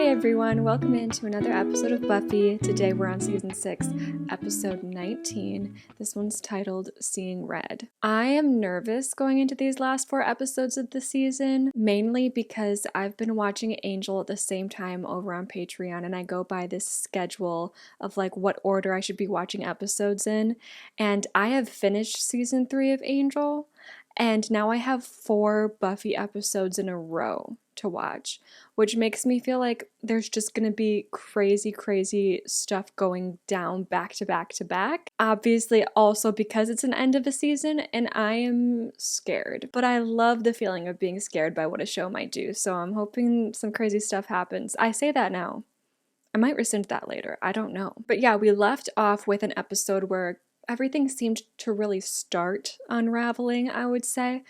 Hey everyone, welcome into another episode of Buffy. Today we're on season 6, episode 19. This one's titled Seeing Red. I am nervous going into these last 4 episodes of the season, mainly because I've been watching Angel at the same time over on Patreon, and I go by this schedule of like what order I should be watching episodes in, and I have finished season 3 of Angel, and now I have 4 Buffy episodes in a row to watch, which makes me feel like there's just gonna be crazy stuff going down back to back to back. Obviously, also because it's an end of a season and I am scared. But I love the feeling of being scared by what a show might do, so I'm hoping some crazy stuff happens. I say that now. I might rescind that later. I don't know. But yeah, we left off with an episode where everything seemed to really start unraveling, I would say.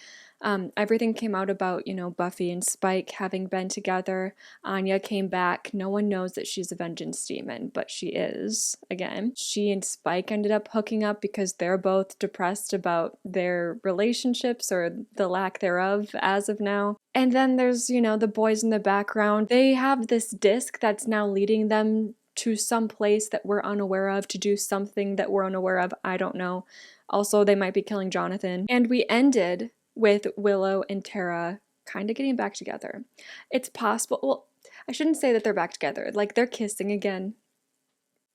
Everything came out about, Buffy and Spike having been together. Anya came back. No one knows that she's a vengeance demon, but she is, again. She and Spike ended up hooking up because they're both depressed about their relationships, or the lack thereof as of now. And then there's, the boys in the background. They have this disc that's now leading them to some place that we're unaware of, to do something that we're unaware of. I don't know. Also, they might be killing Jonathan. And we ended with Willow and Tara kind of getting back together. It's possible, well, I shouldn't say that they're back together, like they're kissing again.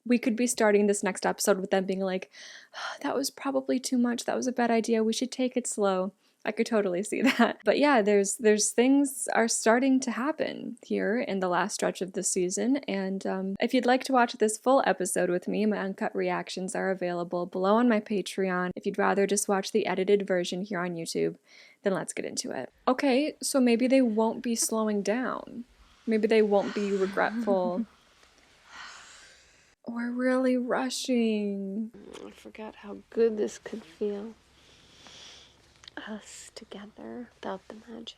We could be starting this next episode with them being like, oh, that was probably too much, that was a bad idea, we should take it slow. I could totally see that. But yeah, there's things are starting to happen here in the last stretch of the season. And if you'd like to watch this full episode with me, my uncut reactions are available below on my Patreon. If you'd rather just watch the edited version here on YouTube, then let's get into it. Okay, so maybe they won't be slowing down. Maybe they won't be regretful. Or really rushing. I forgot how good this could feel. Us together without the magic.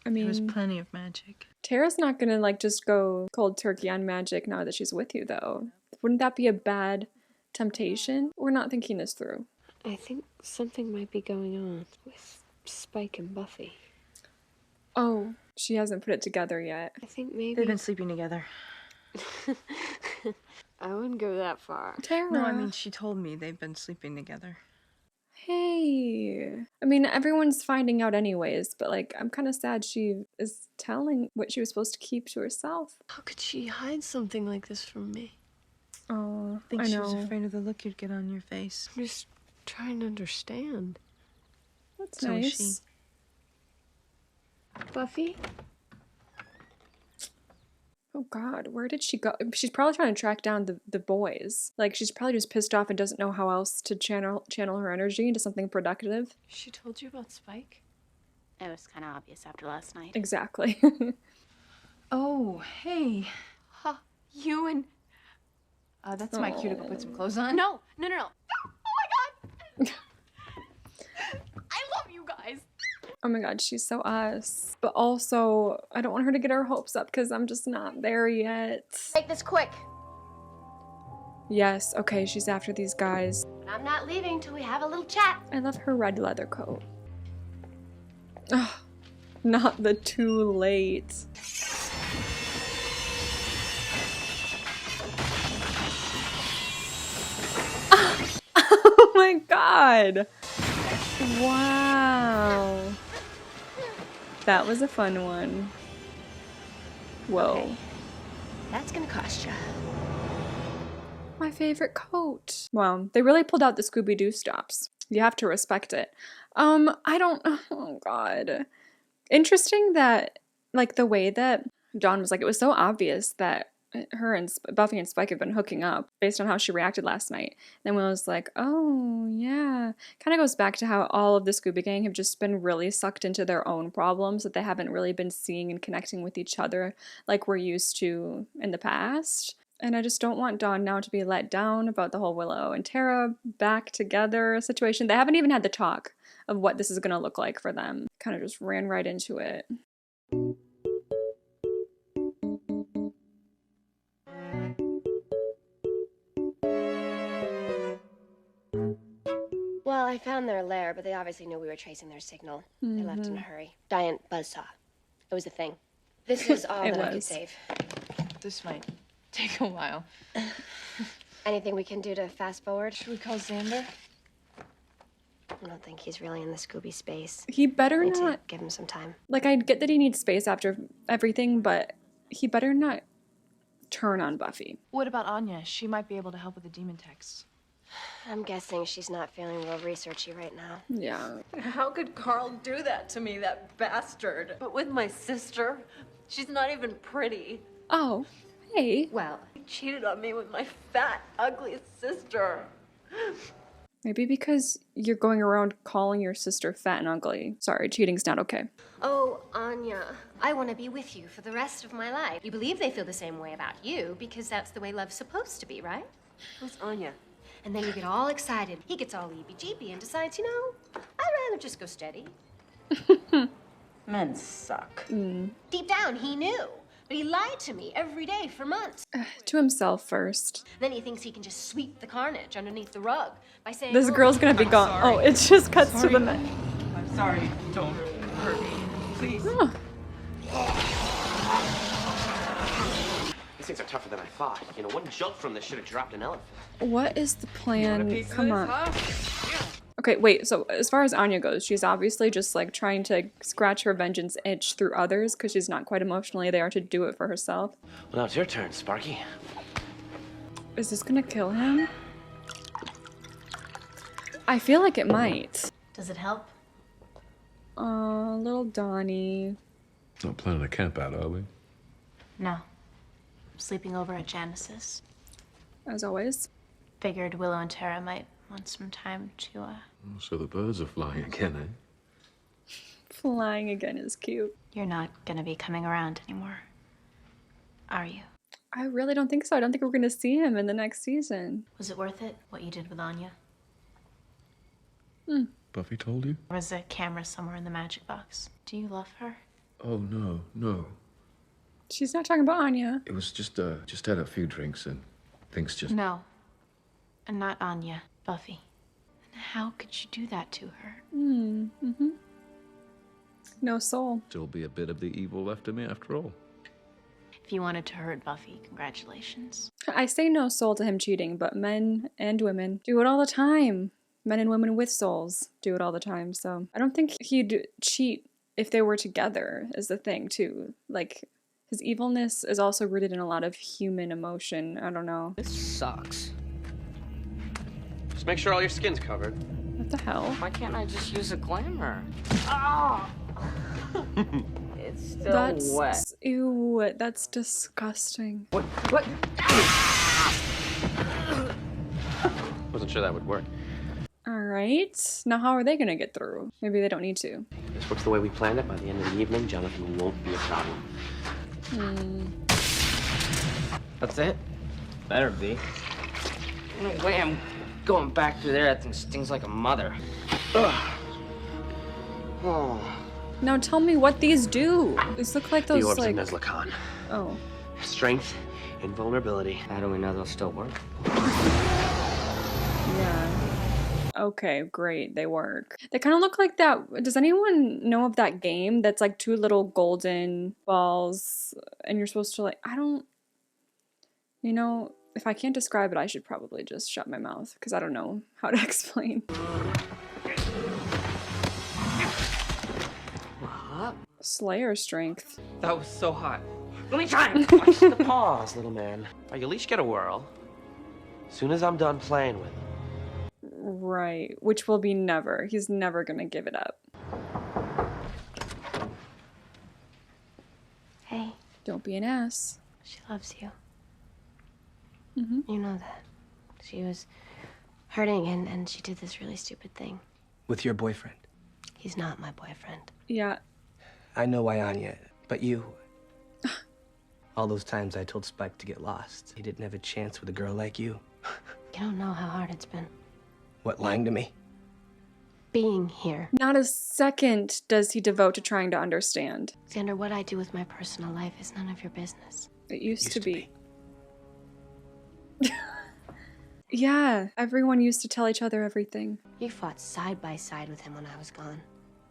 I mean, there was plenty of magic. Tara's not gonna just go cold turkey on magic now that she's with you, though. Wouldn't that be a bad temptation? We're not thinking this through. I think something might be going on with Spike and Buffy. Oh, she hasn't put it together yet. I think maybe They've been sleeping together. I wouldn't go that far. Tara. No, I mean, she told me they've been sleeping together. Hey. I mean, everyone's finding out anyways, but I'm kind of sad she is telling what she was supposed to keep to herself. How could she hide something like this from me? Oh, I think I she know. was afraid of the look you'd get on your face. I'm just trying to understand. That's So is nice. Buffy? Oh God, where did she go? She's probably trying to track down the boys. She's probably just pissed off and doesn't know how else to channel her energy into something productive. She told you about Spike? It was kind of obvious after last night. Exactly. Oh, hey. Huh, you and... That's my cue to go put some clothes on. No. Oh my god! I love you guys! Oh my God, she's so us. But also, I don't want her to get her hopes up because I'm just not there yet. Make this quick. Yes, okay, she's after these guys. I'm not leaving till we have a little chat. I love her red leather coat. Ugh, not the too late. Oh my God! Wow. That was a fun one. Whoa. Okay. That's gonna cost you. My favorite coat. Wow, they really pulled out the Scooby-Doo stops. You have to respect it. Oh God. Interesting that, the way that Dawn was it was so obvious that her and Buffy and Spike have been hooking up based on how she reacted last night. Then Will was like, oh, yeah. Kind of goes back to how all of the Scooby Gang have just been really sucked into their own problems, that they haven't really been seeing and connecting with each other like we're used to in the past. And I just don't want Dawn now to be let down about the whole Willow and Tara back together situation. They haven't even had the talk of what this is going to look like for them. Kind of just ran right into it. Well, I found their lair, but they obviously knew we were tracing their signal. They left in a hurry. Giant buzzsaw. It was a thing. This is all It that I could was. save. This might take a while. Anything we can do to fast forward? Should we call Xander? I don't think he's really in the Scooby space. He better Need to not. give him some time. Like, I get that he needs space after everything, but he better not turn on Buffy. What about Anya? She might be able to help with the demon texts. I'm guessing she's not feeling real researchy right now. Yeah. How could Carl do that to me, that bastard? But with my sister, she's not even pretty. Oh, hey. Well, he cheated on me with my fat, ugly sister. Maybe because you're going around calling your sister fat and ugly. Sorry, cheating's not okay. Oh, Anya, I want to be with you for the rest of my life. You believe they feel the same way about you because that's the way love's supposed to be, right? Who's Anya? And then you get all excited. He gets all eepy-jeepy and decides, you know, I'd rather just go steady. Men suck. Deep down, he knew. But he lied to me every day for months. To himself first. Then he thinks he can just sweep the carnage underneath the rug by saying, This "Oh, girl's gonna be gone. sorry. Oh, it just cuts to the men. I'm sorry. Don't hurt me. Please. Oh. These things are tougher than I thought. You know, one jolt from this should have dropped an elephant. What is the plan? Come on. Huh? Okay, wait, so as far as Anya goes, she's obviously just like trying to scratch her vengeance itch through others because she's not quite emotionally there to do it for herself. Well, now it's your turn, Sparky. Is this gonna kill him? I feel like it might. Does it help? Little Donnie. Not planning a camp out, are we? No. Sleeping over at Janice's. As always. Figured Willow and Tara might want some time to, So the birds are flying again, eh? Flying again is cute. You're not gonna be coming around anymore, are you? I really don't think so. I don't think we're gonna see him in the next season. Was it worth it, what you did with Anya? Buffy told you? There was a camera somewhere in the magic box. Do you love her? Oh, no. She's not talking about Anya. It was just had a few drinks and things just... No. And not Anya. Buffy. And how could you do that to her? No soul. Still be a bit of the evil left in me after all. If you wanted to hurt Buffy, congratulations. I say no soul to him cheating, but men and women do it all the time. Men and women with souls do it all the time, so I don't think he'd cheat if they were together is the thing, too. Like, his evilness is also rooted in a lot of human emotion. I don't know. This sucks. Just make sure all your skin's covered. What the hell? Why can't I just use a glamour? Ah! It's still wet. Ew, that's disgusting. What? Wasn't sure that would work. Alright, now how are they gonna get through? Maybe they don't need to. If this works the way we planned it, by the end of the evening, Jonathan won't be a problem. That's it? Better be. No way I'm going back through there. That thing stings like a mother. Ugh. Oh. Now tell me what these do. These look like The those, orbs like... of Nezlakhan. Oh. Strength, invulnerability. How do we know they'll still work? Yeah. Okay, great. They work. They kind of look like that. Does anyone know of that game that's like two little golden balls and you're supposed to like, I don't, you know, if I can't describe it, I should probably just shut my mouth because I don't know how to explain. What? Slayer strength. That was so hot. Let me try and watch the paw. Pause, little man. You at least get a whirl. As soon as I'm done playing with him. Right, which will be never. He's never gonna give it up. Hey, Don't be an ass. she loves you. Mm-hmm. You know that. She was hurting and she did this really stupid thing. With your boyfriend. He's not my boyfriend. Yeah. I know why Anya, but you. All those times I told Spike to get lost. He didn't have a chance with a girl like you. You don't know how hard it's been. What, lying to me? Being here. Not a second does he devote to trying to understand. Xander, what I do with my personal life is none of your business. It used to be. Yeah, everyone used to tell each other everything. You fought side by side with him when I was gone.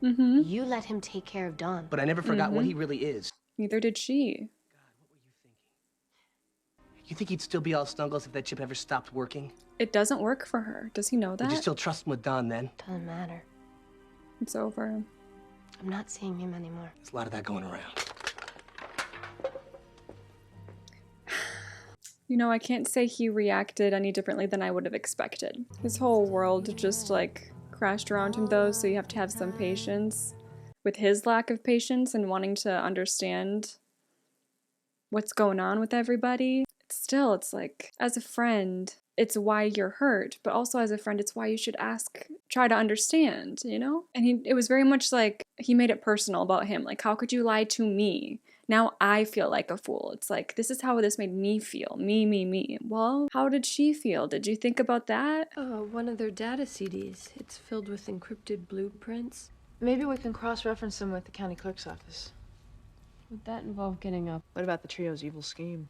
Mm-hmm. You let him take care of Dawn. But I never forgot what he really is. Neither did she. You think he'd still be all snuggles if that chip ever stopped working? It doesn't work for her. Does he know that? Would you still trust him with Don then? Doesn't matter. It's over. I'm not seeing him anymore. There's a lot of that going around. You know, I can't say he reacted any differently than I would have expected. His whole world just like crashed around him though, so you have to have some patience with his lack of patience and wanting to understand what's going on with everybody. Still, it's like, as a friend, it's why you're hurt, but also as a friend, it's why you should try to understand, you know? And it was very much like, he made it personal about him. Like, how could you lie to me? Now I feel like a fool. It's like, this is how this made me feel. Me. Well, how did she feel? Did you think about that? One of their data CDs. It's filled with encrypted blueprints. Maybe we can cross-reference them with the county clerk's office. Would that involve getting up? What about the trio's evil scheme?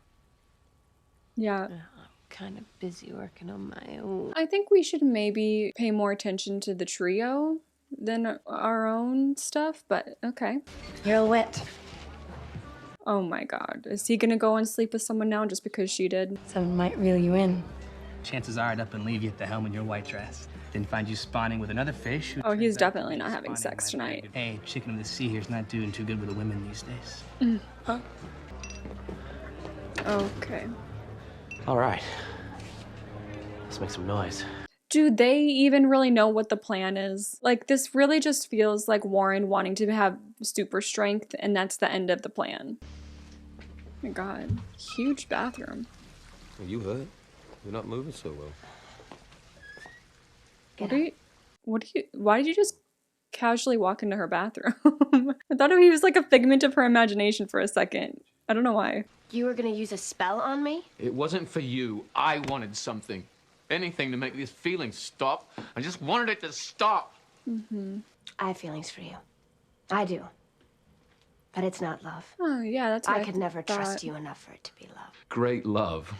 Yeah. I'm kind of busy working on my own. I think we should maybe pay more attention to the trio than our own stuff, but okay. You're all wet. Oh my god. Is he gonna go and sleep with someone now just because she did? Someone might reel you in. Chances are I'd up and leave you at the helm in your white dress. Then find you spawning with another fish. Oh, he's definitely not having sex tonight. Hey, chicken of the sea here's not doing too good with the women these days. Huh? Okay. All right. Let's make some noise. Do they even really know what the plan is? Like, this really just feels like Warren wanting to have super strength, and that's the end of the plan. Oh my god. Huge bathroom. Are you hurt? You're not moving so well. Why did you just casually walk into her bathroom? I thought he was like a figment of her imagination for a second. I don't know why. You were gonna use a spell on me? It wasn't for you. I wanted something. Anything to make this feeling stop. I just wanted it to stop. I have feelings for you. I do. But it's not love. Oh, yeah, that's what I could never thought. trust you enough for it to be love. Great love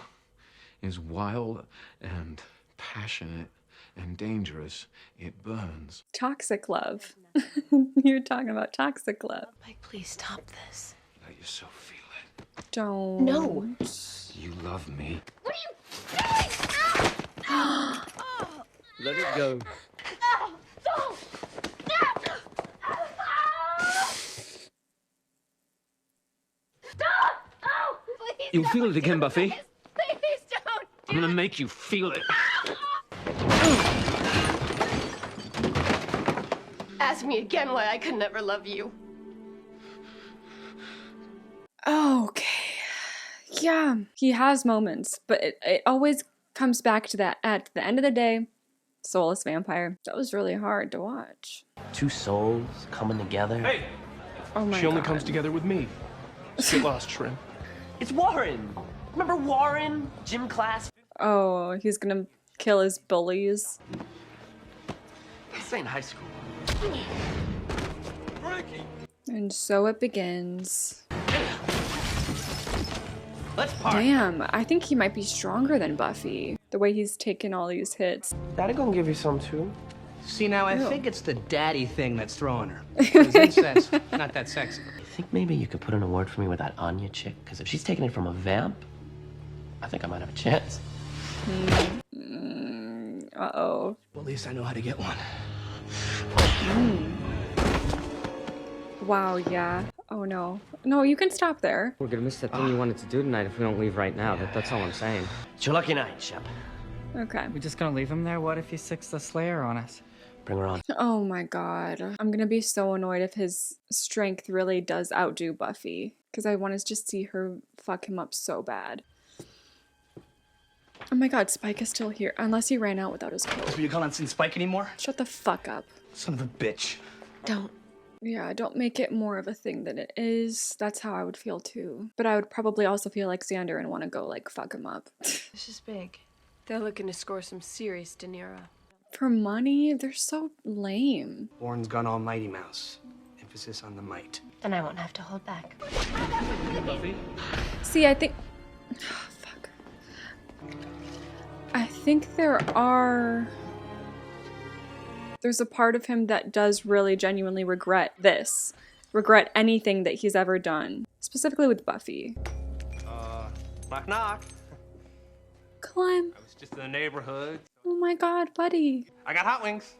is wild and passionate and dangerous. It burns. Toxic love. You're talking about toxic love. Mike, please stop this. Let yourself feel it. Don't. No. You love me. What are you doing? Let it go. You'll feel it again, Buffy. Please don't. I'm gonna make you feel it. Ask me again why I could never love you. Okay. Yeah, he has moments, but it always comes back to that. At the end of the day, soulless vampire. That was really hard to watch. Two souls coming together. Hey, Oh my she only God. comes together with me. Just get lost, Trim. It's Warren. Remember Warren? Gym class. Oh, he's gonna kill his bullies. This ain't high school. And so it begins. Let's party. Damn, I think he might be stronger than Buffy. The way he's taken all these hits. Daddy gonna give you some too. See, now I Ew. think it's the daddy thing that's throwing her. 'Cause incest, not that sexy. You think maybe you could put in a word for me with that Anya chick? Because if she's taking it from a vamp, I think I might have a chance. Uh-oh. Well, at least I know how to get one. Wow, yeah. Oh no. No, you can stop there. We're gonna miss that thing you wanted to do tonight if we don't leave right now. That's all I'm saying. It's your lucky night, Shep. Okay. We just gonna leave him there? What if he sicks the Slayer on us? Bring her on. Oh my god. I'm gonna be so annoyed if his strength really does outdo Buffy. Because I want to just see her fuck him up so bad. Oh my god, Spike is still here. Unless he ran out without his coat. So you calling Sin Spike anymore? Shut the fuck up. Son of a bitch. Don't. Yeah, don't make it more of a thing than it is. That's how I would feel too. But I would probably also feel like Xander and want to go like fuck him up. This is big. They're looking to score some serious De Niro. For money? They're so lame. Warren's gone all Mighty Mouse. Emphasis on the might. Then I won't have to hold back. See, I think... fuck. I think there's a part of him that does really genuinely regret this. Regret anything that he's ever done. Specifically with Buffy. Knock knock. Clem. I was just in the neighborhood. Oh my god, buddy. I got hot wings.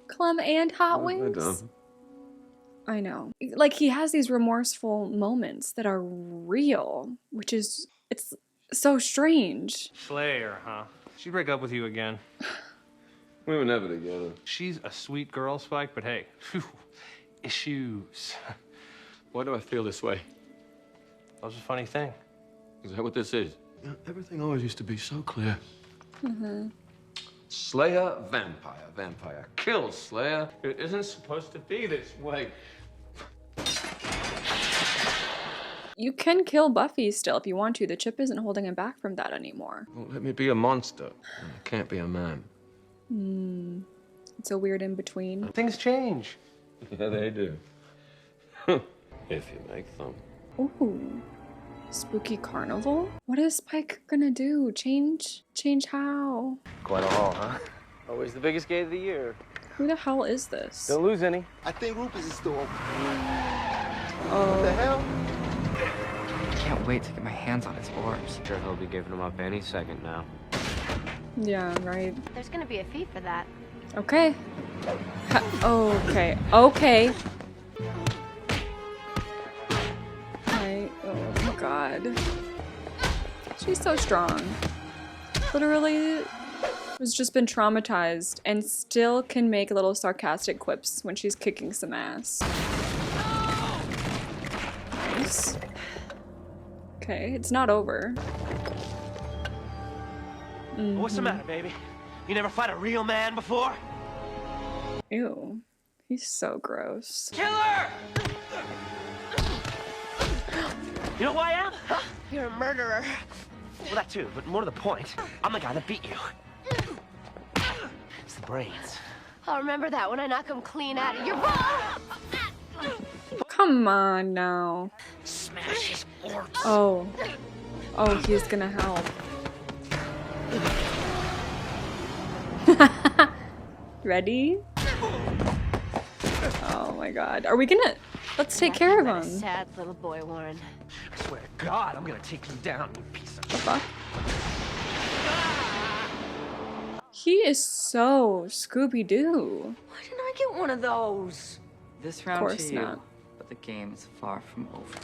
Clem and hot wings. I know. Like, he has these remorseful moments that are real, which is, it's so strange. Slayer, huh? She'd break up with you again. We were never together. She's a sweet girl, Spike, but hey, phew, issues. Why do I feel this way? That was a funny thing. Is that what this is? You know, everything always used to be so clear. Slayer, vampire, vampire. Kill Slayer. It isn't supposed to be this way. You can kill Buffy still if you want to. The chip isn't holding him back from that anymore. Won't let me be a monster. I can't be a man. It's a weird in-between. Things change. Yeah, they do. If you make them. Ooh. Spooky carnival? What is Spike gonna do? Change how? Quite a haul, huh? Always the biggest game of the year. Who the hell is this? Don't lose any. I think Rufus is still open. Oh. What the hell? I can't wait to get my hands on his orbs. Sure, he'll be giving them up any second now. Yeah, right. There's gonna be a fee for that. Okay. Okay. Okay. Oh my god. She's so strong. Literally has just been traumatized and still can make little sarcastic quips when she's kicking some ass. Nice. Okay, it's not over. What's the matter, baby? You never fight a real man before? Ew. He's so gross. Killer! You know who I am? Huh? You're a murderer. Well, that too, but more to the point, I'm the guy that beat you. It's the brains. I'll remember that when I knock him clean out of your ball. Come on now. Smash his orbs. Oh. Oh, he's gonna help. Ready? Oh my god. Are we gonna... Let's take care of him. Sad little boy, Warren. I swear to God, I'm gonna take you down, you piece of... The fuck? He is so Scooby-Doo. Why didn't I get one of those? This round course to you, not. but the game is far from over.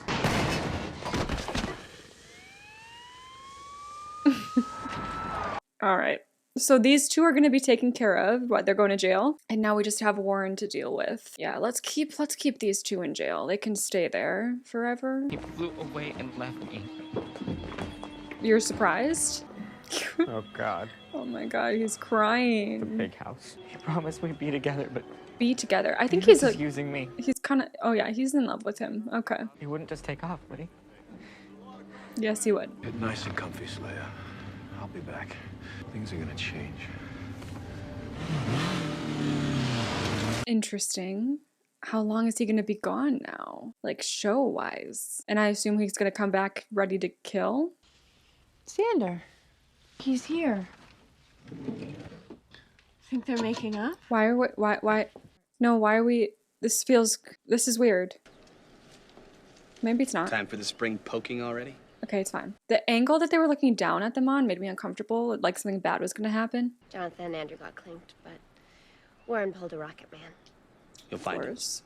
All right. So these two are going to be taken care of. What, they're going to jail? And now we just have Warren to deal with. Yeah, let's keep these two in jail. They can stay there forever. He flew away and left me. You're surprised? Oh God. Oh my god, he's crying. The big house. He promised we'd be together, but Be together. I think he he's was just using me. He's kind of... Oh yeah, he's in love with him. Okay. He wouldn't just take off, would he? Yes, he would. Get nice and comfy, Slayer. I'll be back. Things are gonna change. Interesting. How long is he gonna be gone now? Like, show-wise. And I assume he's gonna come back ready to kill? Xander. He's here. Think they're making up? Why are we... Why... No, why are we... This is weird. Maybe it's not. Time for the spring poking already? Okay, it's fine. The angle that they were looking down at them on made me uncomfortable, like something bad was gonna happen. Jonathan and Andrew got clinked, but Warren pulled a Rocket Man. You'll find him. Course.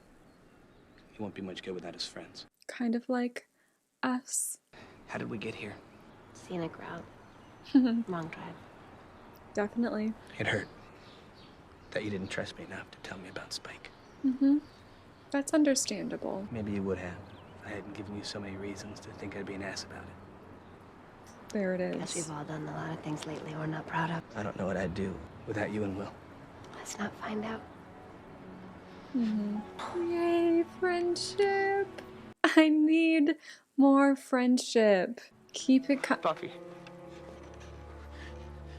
He won't be much good without his friends. Kind of like us. How did we get here? Scenic route. Long drive. Definitely. It hurt that you didn't trust me enough to tell me about Spike. That's understandable. Maybe you would have. I hadn't given you so many reasons to think I'd be an ass about it. There it Guess is. we've all done a lot of things lately we're not proud of. I don't know what I'd do without you and Will. Let's not find out. Yay, friendship. I need more friendship. Keep it Buffy.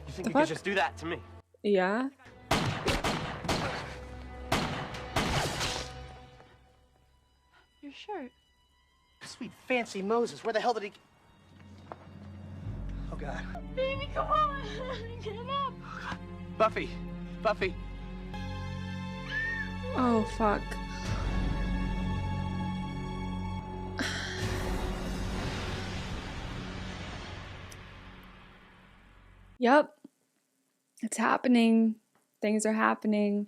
You think The you fuck? could just do that to me? Yeah. Your shirt. Sweet fancy Moses, where the hell did he... Oh, God. Baby, come on. Get up. Buffy! Buffy! Oh, fuck. Yep. It's happening. Things are happening.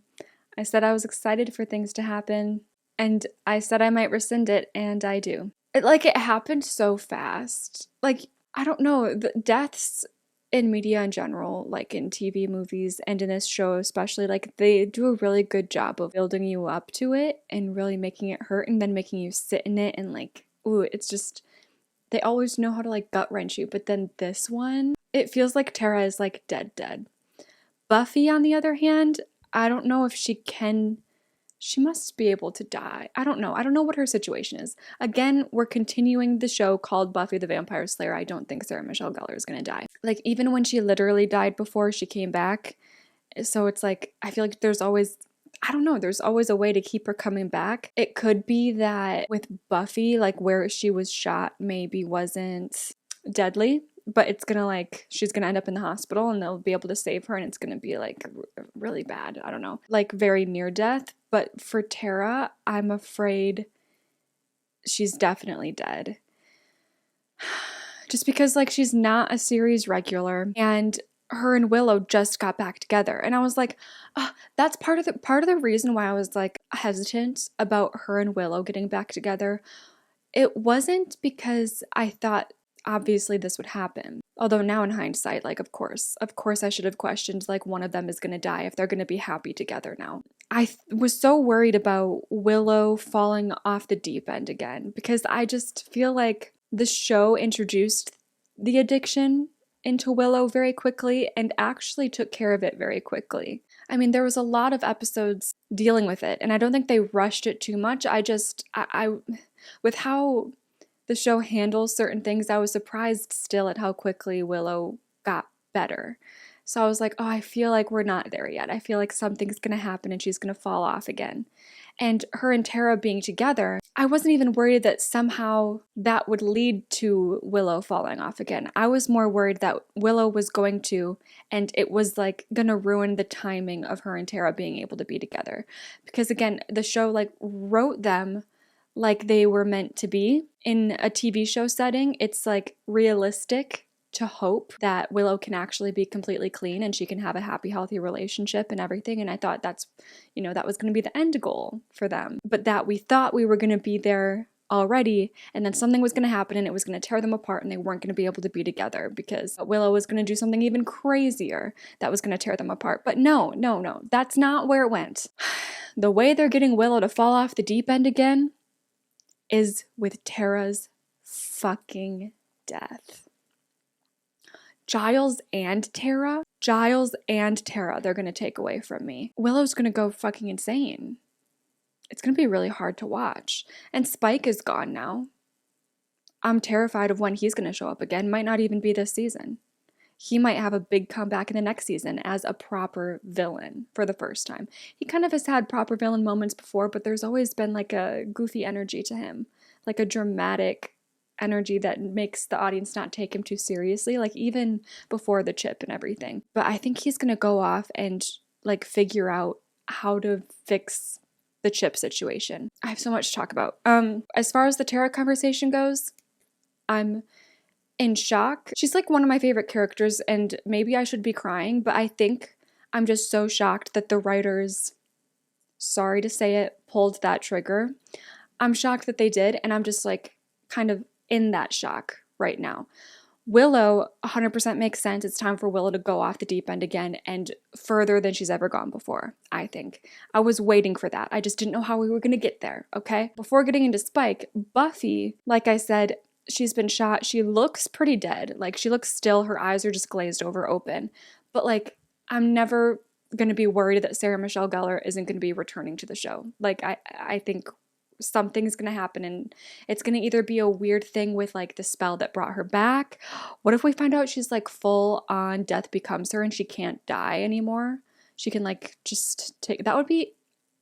I said I was excited for things to happen, and I said I might rescind it, and I do. It happened so fast. Like, I don't know, the deaths in media in general, like in TV, movies, and in this show especially, like, they do a really good job of building you up to it and really making it hurt and then making you sit in it and like, ooh, it's just, they always know how to like gut wrench you. But then this one, it feels like Tara is like dead. Buffy, on the other hand, I don't know if she must be able to die. I don't know what her situation is. Again, we're continuing the show called Buffy the Vampire Slayer. I don't think Sarah Michelle Gellar is going to die. Like, even when she literally died before she came back. So it's like, I feel like there's always a way to keep her coming back. It could be that with Buffy, like where she was shot maybe wasn't deadly, but it's gonna like, she's gonna end up in the hospital and they'll be able to save her and it's gonna be like really bad. I don't know, like very near death. But for Tara, I'm afraid she's definitely dead. Just because like she's not a series regular, and her and Willow just got back together. And I was like, that's part of the reason why I was like hesitant about her and Willow getting back together. It wasn't because I thought obviously this would happen. Although now in hindsight, like, of course I should have questioned like one of them is going to die if they're going to be happy together now. I was so worried about Willow falling off the deep end again, because I just feel like the show introduced the addiction into Willow very quickly and actually took care of it very quickly. I mean, there was a lot of episodes dealing with it, and I don't think they rushed it too much. I with how the show handles certain things, I was surprised still at how quickly Willow got better. So I was like, oh, I feel like we're not there yet. I feel like something's going to happen and she's going to fall off again. And her and Tara being together, I wasn't even worried that somehow that would lead to Willow falling off again. I was more worried that Willow was going to, and it was like going to ruin the timing of her and Tara being able to be together. Because again, the show like wrote them like they were meant to be. In a TV show setting, it's like realistic to hope that Willow can actually be completely clean and she can have a happy, healthy relationship and everything. And I thought that was going to be the end goal for them. But that we thought we were going to be there already, and then something was going to happen and it was going to tear them apart and they weren't going to be able to be together because Willow was going to do something even crazier that was going to tear them apart. But no, that's not where it went. The way they're getting Willow to fall off the deep end again is with Tara's fucking death. Giles and Tara, they're going to take away from me. Willow's going to go fucking insane. It's going to be really hard to watch. And Spike is gone now. I'm terrified of when he's going to show up again. Might not even be this season. He might have a big comeback in the next season as a proper villain for the first time. He kind of has had proper villain moments before, but there's always been like a goofy energy to him. Like a dramatic energy that makes the audience not take him too seriously, like even before the chip and everything. But I think he's gonna go off and like figure out how to fix the chip situation. I have so much to talk about. As far as the Tara conversation goes, I'm in shock. She's like one of my favorite characters, and maybe I should be crying, but I think I'm just so shocked that the writers, sorry to say it, pulled that trigger. I'm shocked that they did, and I'm just like kind of in that shock right now. Willow 100% makes sense. It's time for Willow to go off the deep end again and further than she's ever gone before, I think. I was waiting for that. I just didn't know how we were going to get there, okay? Before getting into Spike, Buffy, like I said, she's been shot. She looks pretty dead. Like, she looks still. Her eyes are just glazed over open. But, like, I'm never going to be worried that Sarah Michelle Gellar isn't going to be returning to the show. Like, I think something's gonna happen, and it's gonna either be a weird thing with like the spell that brought her back. What if we find out she's like full on death becomes her and she can't die anymore? She can like just take, that would be,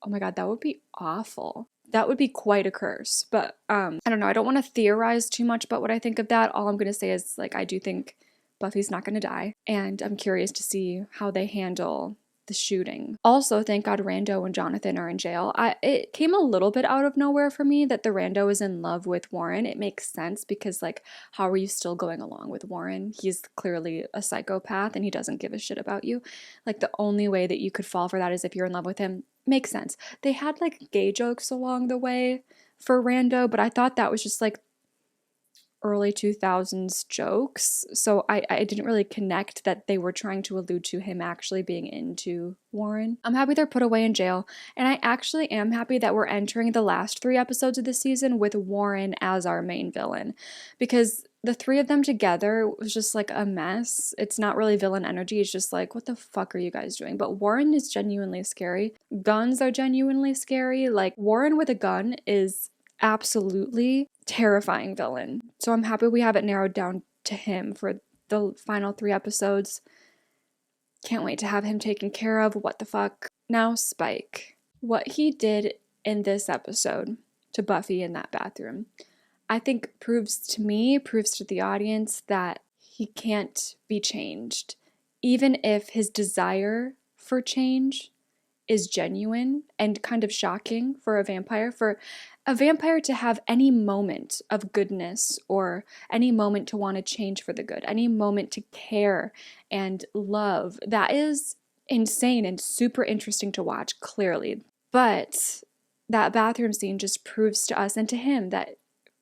oh my god, that would be awful. That would be quite a curse. But I don't know, I don't want to theorize too much about what I think of that. All I'm gonna say is like I do think Buffy's not gonna die, and I'm curious to see how they handle the shooting. Also, thank God Rando and Jonathan are in jail. It came a little bit out of nowhere for me that the Rando is in love with Warren. It makes sense because, like, how are you still going along with Warren? He's clearly a psychopath and he doesn't give a shit about you. Like, the only way that you could fall for that is if you're in love with him. Makes sense. They had, like, gay jokes along the way for Rando, but I thought that was just, like, early 2000s jokes, so I didn't really connect that they were trying to allude to him actually being into Warren. I'm happy they're put away in jail, and I actually am happy that we're entering the last 3 episodes of the season with Warren as our main villain, because the 3 of them together was just like a mess. It's not really villain energy, it's just like, what the fuck are you guys doing? But Warren is genuinely scary. Guns are genuinely scary. Like, Warren with a gun is absolutely terrifying villain. So I'm happy we have it narrowed down to him for the final 3 episodes. Can't wait to have him taken care of. What the fuck? Now, Spike. What he did in this episode to Buffy in that bathroom, I think proves to the audience that he can't be changed. Even if his desire for change is genuine and kind of shocking for a vampire to have any moment of goodness or any moment to want to change for the good, any moment to care and love. That is insane and super interesting to watch, clearly. But that bathroom scene just proves to us and to him that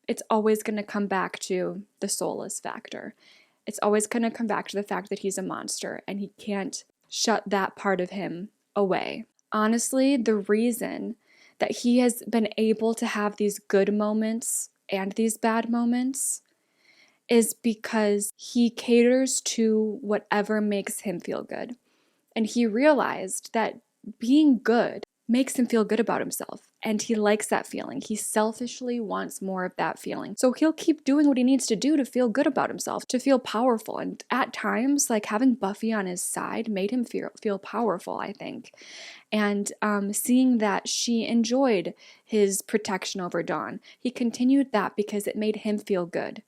it's always going to come back to the soulless factor. It's always going to come back to the fact that he's a monster and he can't shut that part of him away. Honestly, the reason that he has been able to have these good moments and these bad moments is because he caters to whatever makes him feel good. And he realized that being good makes him feel good about himself. And he likes that feeling. He selfishly wants more of that feeling. So he'll keep doing what he needs to do to feel good about himself, to feel powerful. And at times, like, having Buffy on his side made him feel powerful, I think. And seeing that she enjoyed his protection over Dawn, he continued that because it made him feel good,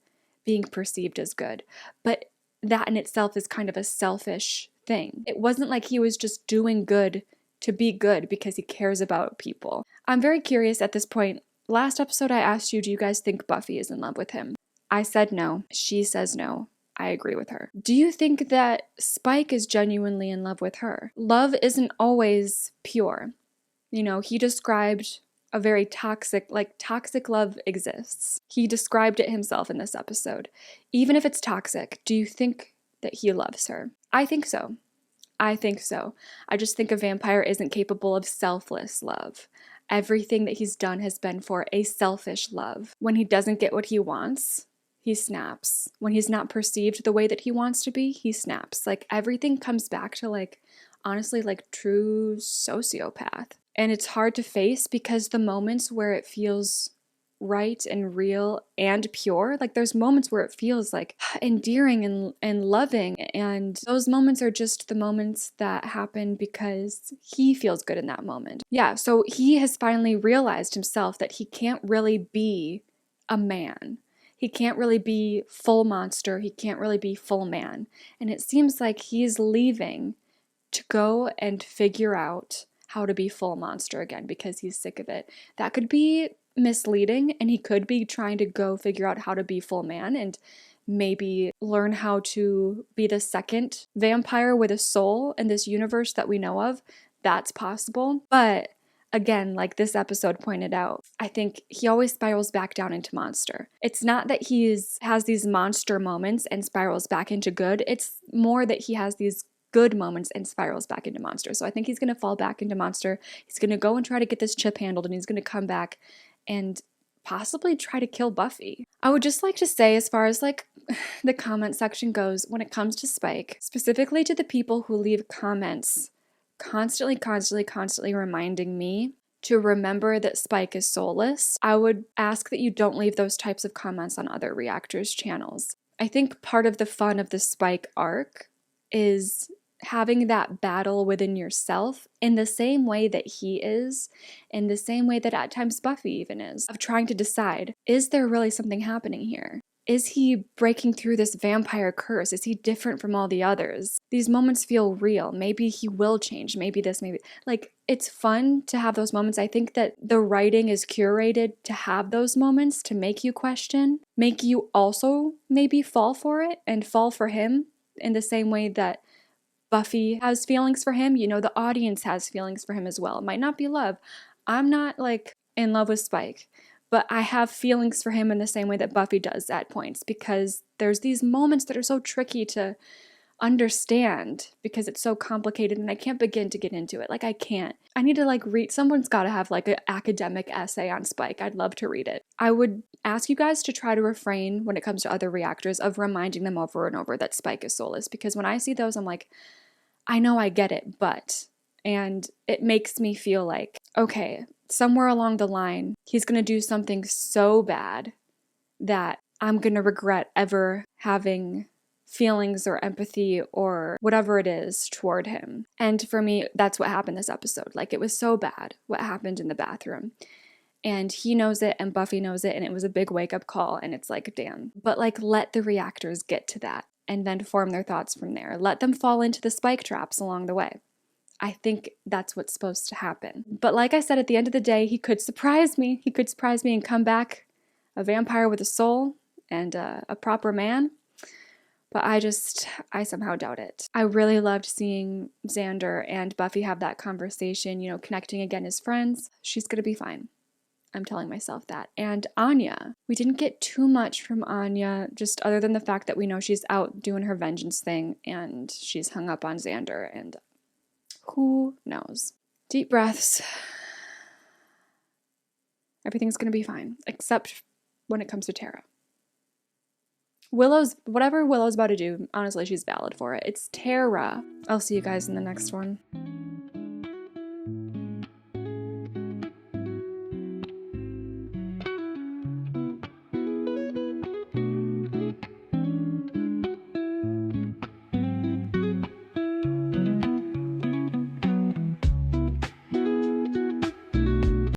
being perceived as good. But that in itself is kind of a selfish thing. It wasn't like he was just doing good to be good because he cares about people. I'm very curious at this point. Last episode I asked you, do you guys think Buffy is in love with him? I said no. She says no. I agree with her. Do you think that Spike is genuinely in love with her? Love isn't always pure. You know, he described a very toxic love exists. He described it himself in this episode. Even if it's toxic, do you think that he loves her? I think so. I think so. I just think a vampire isn't capable of selfless love. Everything that he's done has been for a selfish love. When he doesn't get what he wants, he snaps. When he's not perceived the way that he wants to be, he snaps. Like, everything comes back to, like, honestly, like, true sociopath. And it's hard to face because the moments where it feels right and real and pure, like, there's moments where it feels like endearing and loving, and those moments are just the moments that happen because he feels good in that moment. Yeah, so he has finally realized himself that he can't really be a man. He can't really be full monster. He can't really be full man. And it seems like he's leaving to go and figure out how to be full monster again because he's sick of it. That could be misleading, and he could be trying to go figure out how to be full man and maybe learn how to be the second vampire with a soul in this universe that we know of. That's possible. But again, like this episode pointed out, I think he always spirals back down into monster. It's not that he has these monster moments and spirals back into good. It's more that he has these good moments and spirals back into monster. So I think he's going to fall back into monster. He's going to go and try to get this chip handled, and he's going to come back and possibly try to kill Buffy. I would just like to say, as far as like the comment section goes, when it comes to Spike, specifically to the people who leave comments constantly reminding me to remember that Spike is soulless, I would ask that you don't leave those types of comments on other reactors' channels. I think part of the fun of the Spike arc is having that battle within yourself in the same way that he is, in the same way that at times Buffy even is, of trying to decide, is there really something happening here? Is he breaking through this vampire curse? Is he different from all the others? These moments feel real. Maybe he will change. Maybe this, maybe... Like, it's fun to have those moments. I think that the writing is curated to have those moments, to make you question, make you also maybe fall for it and fall for him in the same way that Buffy has feelings for him. You know, the audience has feelings for him as well. It might not be love. I'm not, like, in love with Spike, but I have feelings for him in the same way that Buffy does at points, because there's these moments that are so tricky to understand because it's so complicated and I can't begin to get into it. Like, I can't. I need to, like, read. Someone's got to have, like, an academic essay on Spike. I'd love to read it. I would ask you guys to try to refrain when it comes to other reactors of reminding them over and over that Spike is soulless, because when I see those, I'm like, I know I get it, but... And it makes me feel like, okay, somewhere along the line, he's going to do something so bad that I'm going to regret ever having feelings or empathy or whatever it is toward him. And for me, that's what happened this episode. Like, it was so bad what happened in the bathroom. And he knows it and Buffy knows it, and it was a big wake-up call, and it's like, damn. But, like, let the reactors get to that and then form their thoughts from there. Let them fall into the Spike traps along the way. I think that's what's supposed to happen. But like I said, at the end of the day, he could surprise me. He could surprise me and come back a vampire with a soul and a proper man. But I somehow doubt it. I really loved seeing Xander and Buffy have that conversation, you know, connecting again as friends. She's gonna be fine. I'm telling myself that. And Anya. We didn't get too much from Anya, just other than the fact that we know she's out doing her vengeance thing and she's hung up on Xander, and who knows? Deep breaths. Everything's gonna be fine, except when it comes to Tara. Whatever Willow's about to do, honestly, she's valid for it. It's Tara. I'll see you guys in the next one.